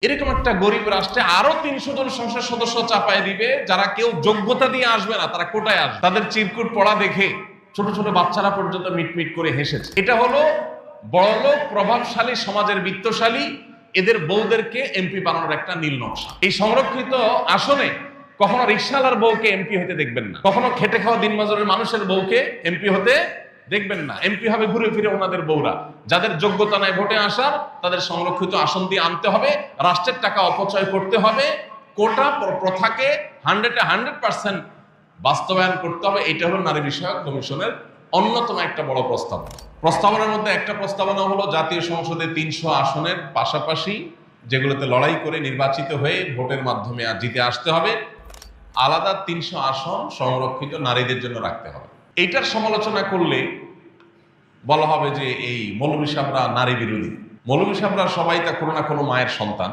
এরকম একটা গরিব রাষ্ট্রে আরো ৩০০ জন সংসদ সদস্য চাপায় দিবে, যারা কেউ যোগ্যতা দিয়ে আসবে না, তারা কোটায় আসবে। তাদের চিরকুট পড়া দেখে ছোট ছোট বাচ্চারা পর্যন্ত মিটমিট করে হেসেছে। এটা হলো বড়লোক প্রভাবশালী সমাজের বিত্তশালী এদের বউদেরকে এমপি বানানোর একটা নীল নকশা। এই সংরক্ষিত আসনে কখনো রিকশাওয়ালার বউকে এমপি হতে দেখবেন না, কখনো খেটে খাওয়া দিনমজুরের মানুষের বউকে এমপি হতে দেখবেন না। এমপি হবে ঘুরে ফিরে ওনাদের বউরা। যাদের যোগ্যতা নাই ভোটে আসার, তাদের সংরক্ষিত আসন দিয়ে আনতে হবে, রাষ্ট্রের টাকা অপচয় করতে হবে, কোটা প্রথাকে 100% বাস্তবায়ন করতে হবে। এটা হলো নারী বিষয়ক কমিশনের অন্যতম একটা বড় প্রস্তাবনার মধ্যে একটা প্রস্তাবনা হলো জাতীয় সংসদে ৩০০ আসনের পাশাপাশি যেগুলোতে লড়াই করে নির্বাচিত হয়ে ভোটের মাধ্যমে জিতে আসতে হবে, আলাদা ৩০০ আসন সংরক্ষিত নারীদের জন্য রাখতে হবে। এইটার সমালোচনা করলে বলা হবে যে এই মৌলভী সাহেবরা নারী বিরোধী। মৌলভী সাহেবরা সবাই তা কোনো না কোনো মায়ের সন্তান।